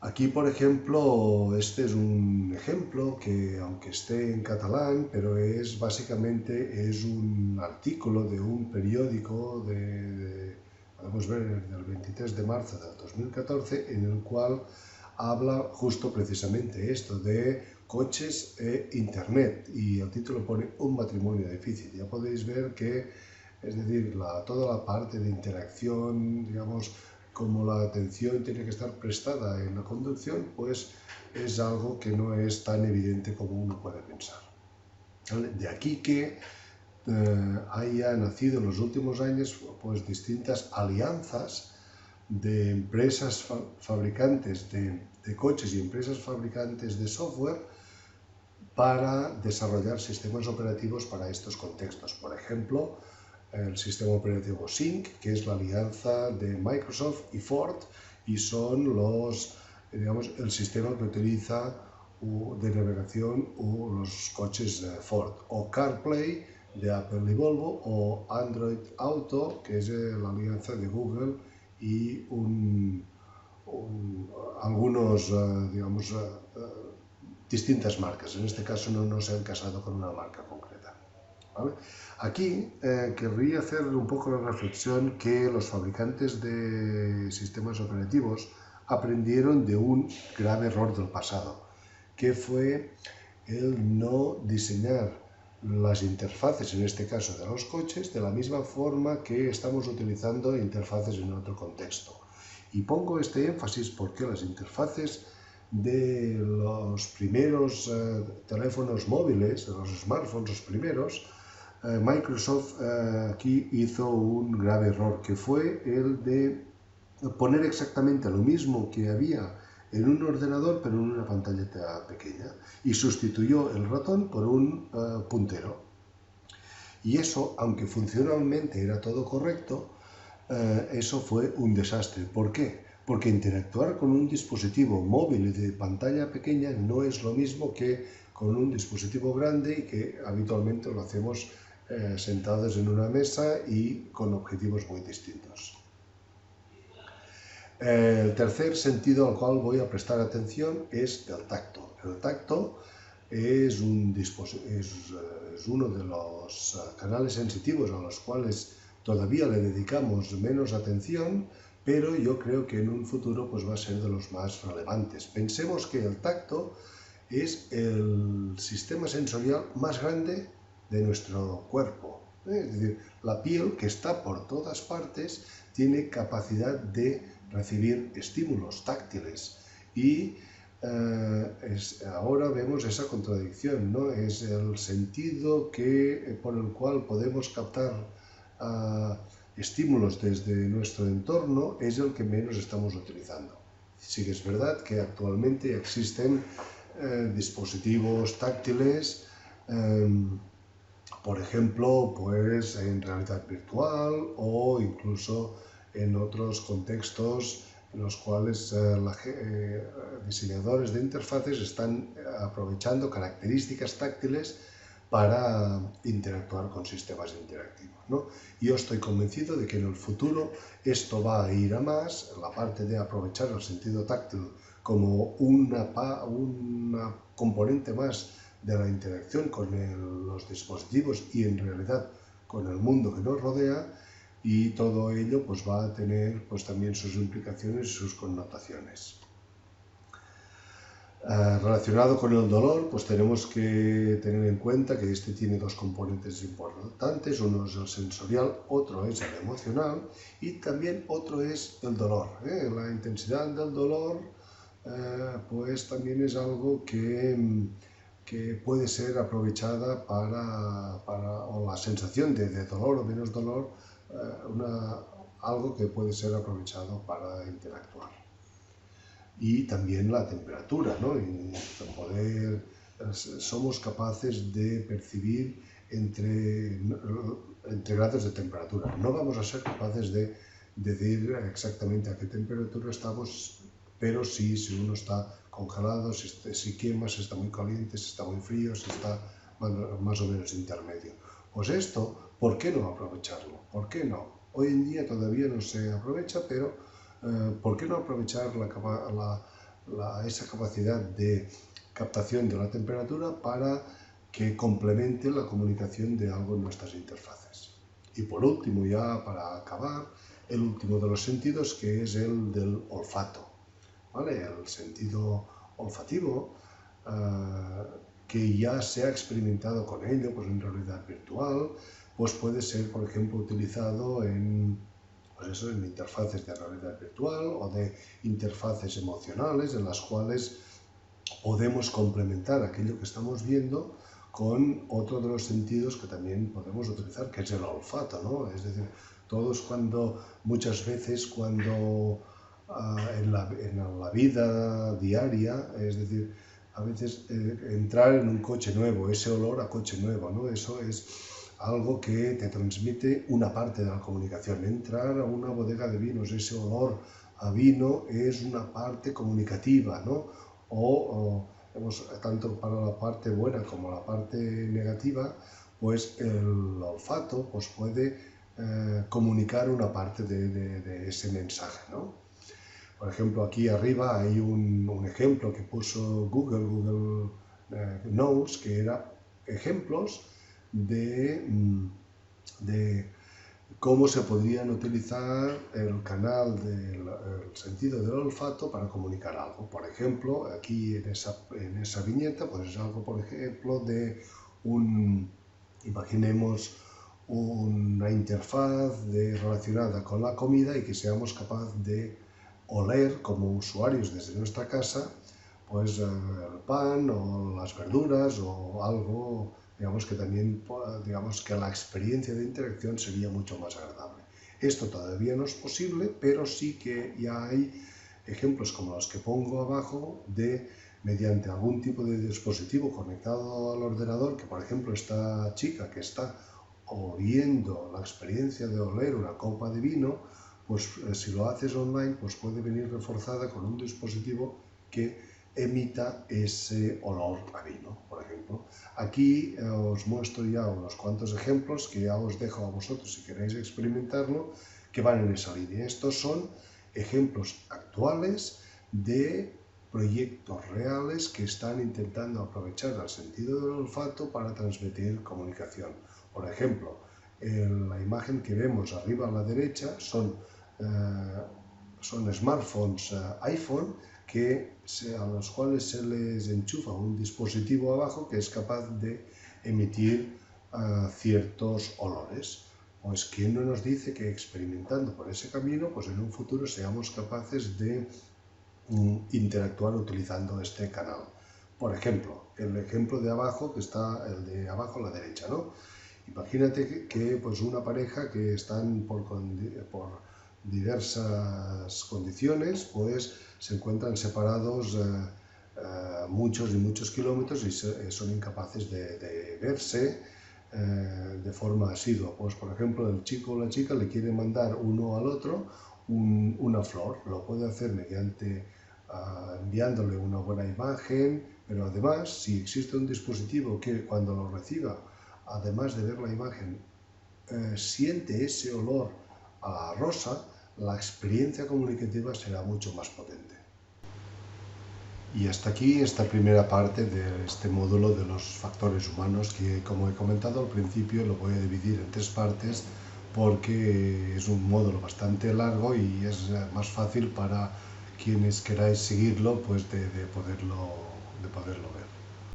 Aquí, por ejemplo, este es un ejemplo que, aunque esté en catalán, pero básicamente es un artículo de un periódico podemos ver, del 23 de marzo del 2014, en el cual habla justo precisamente esto de coches e internet, y el título pone un matrimonio difícil. Ya podéis ver que, es decir, toda la parte de interacción, digamos, como la atención tiene que estar prestada en la conducción, pues es algo que no es tan evidente como uno puede pensar. De aquí que haya nacido en los últimos años pues distintas alianzas de empresas fabricantes de coches y empresas fabricantes de software para desarrollar sistemas operativos para estos contextos. Por ejemplo, el sistema operativo Sync, que es la alianza de Microsoft y Ford, y son el sistema que utiliza de navegación los coches Ford, o CarPlay de Apple y Volvo, o Android Auto, que es la alianza de Google y algunos, distintas marcas. En este caso no se han casado con una marca concreta, ¿vale? Aquí querría hacer un poco la reflexión que los fabricantes de sistemas operativos aprendieron de un grave error del pasado, que fue el no diseñar las interfaces, en este caso de los coches, de la misma forma que estamos utilizando interfaces en otro contexto. Y pongo este énfasis porque las interfaces de los primeros teléfonos móviles, de los smartphones, los primeros, Microsoft aquí hizo un grave error, que fue el de poner exactamente lo mismo que había en un ordenador, pero en una pantalla pequeña, y sustituyó el ratón por un puntero. Y eso, aunque funcionalmente era todo correcto, eso fue un desastre. ¿Por qué? Porque interactuar con un dispositivo móvil de pantalla pequeña no es lo mismo que con un dispositivo grande, y que habitualmente lo hacemos sentados en una mesa y con objetivos muy distintos. El tercer sentido al cual voy a prestar atención es el tacto. El tacto es uno de los canales sensitivos a los cuales todavía le dedicamos menos atención, pero yo creo que en un futuro pues va a ser de los más relevantes. Pensemos que el tacto es el sistema sensorial más grande de nuestro cuerpo. Es decir, la piel, que está por todas partes, tiene capacidad de recibir estímulos táctiles, y ahora vemos esa contradicción, ¿no? Es el sentido por el cual podemos captar estímulos desde nuestro entorno, es el que menos estamos utilizando. Sí que es verdad que actualmente existen dispositivos táctiles, por ejemplo, pues en realidad virtual, o incluso en otros contextos en los cuales diseñadores de interfaces están aprovechando características táctiles para interactuar con sistemas interactivos, ¿no? Yo estoy convencido de que en el futuro esto va a ir a más, la parte de aprovechar el sentido táctil como una componente más de la interacción con los dispositivos y en realidad con el mundo que nos rodea, y todo ello pues va a tener pues también sus implicaciones y sus connotaciones. Relacionado con el dolor, pues tenemos que tener en cuenta que este tiene dos componentes importantes, uno es el sensorial, otro es el emocional y también otro es el dolor. La intensidad del dolor pues también es algo que puede ser aprovechada o la sensación de dolor o menos dolor, algo que puede ser aprovechado para interactuar. Y también la temperatura, ¿no? Y somos capaces de percibir entre grados de temperatura. No vamos a ser capaces de decir exactamente a qué temperatura estamos, pero sí si uno está congelado, si quema, si está muy caliente, si está muy frío, si está más o menos intermedio. Pues esto, ¿por qué no aprovecharlo? ¿Por qué no? Hoy en día todavía no se aprovecha, pero ¿por qué no aprovechar esa capacidad de captación de la temperatura para que complemente la comunicación de algo en nuestras interfaces? Y por último, ya para acabar, el último de los sentidos, que es el del olfato, ¿vale? El sentido olfativo, que ya se ha experimentado con ello pues en realidad virtual, pues puede ser, por ejemplo, utilizado en interfaces de realidad virtual o de interfaces emocionales en las cuales podemos complementar aquello que estamos viendo con otro de los sentidos que también podemos utilizar, que es el olfato, ¿no? Es decir, muchas veces cuando en la vida diaria, es decir, a veces entrar en un coche nuevo, ese olor a coche nuevo, ¿no? Eso es algo que te transmite una parte de la comunicación. Entrar a una bodega de vinos, ese olor a vino es una parte comunicativa, ¿no? Tanto para la parte buena como la parte negativa, pues el olfato pues puede comunicar una parte de ese mensaje, ¿no? Por ejemplo, aquí arriba hay un ejemplo que puso Google Knows, que era ejemplos de cómo se podrían utilizar el canal del sentido del olfato para comunicar algo. Por ejemplo, aquí en esa viñeta, pues es algo, por ejemplo, imaginemos una interfaz relacionada con la comida y que seamos capaces de oler como usuarios desde nuestra casa, pues el pan o las verduras o algo, digamos que también, digamos que la experiencia de interacción sería mucho más agradable. Esto todavía no es posible, pero sí que ya hay ejemplos como los que pongo abajo mediante algún tipo de dispositivo conectado al ordenador, que por ejemplo esta chica que está oliendo la experiencia de oler una copa de vino, pues si lo haces online, pues puede venir reforzada con un dispositivo que emita ese olor a vino, por ejemplo. Aquí os muestro ya unos cuantos ejemplos que ya os dejo a vosotros si queréis experimentarlo, que van en esa línea. Estos son ejemplos actuales de proyectos reales que están intentando aprovechar el sentido del olfato para transmitir comunicación. Por ejemplo, la imagen que vemos arriba a la derecha son smartphones iPhone a los cuales se les enchufa un dispositivo abajo que es capaz de emitir ciertos olores. Pues quién no nos dice que experimentando por ese camino, pues en un futuro seamos capaces de interactuar utilizando este canal. Por ejemplo, el ejemplo de abajo, que está el de abajo a la derecha, ¿no? Imagínate que pues una pareja que están por diversas condiciones, pues se encuentran separados muchos y muchos kilómetros y son incapaces de verse de forma asidua. Pues por ejemplo, el chico o la chica le quiere mandar uno al otro una flor. Lo puede hacer mediante enviándole una buena imagen, pero además, si existe un dispositivo que cuando lo reciba, además de ver la imagen, siente ese olor a rosa, la experiencia comunicativa será mucho más potente. Y hasta aquí esta primera parte de este módulo de los factores humanos que, como he comentado al principio, lo voy a dividir en tres partes porque es un módulo bastante largo y es más fácil para quienes queráis seguirlo, pues de poderlo ver.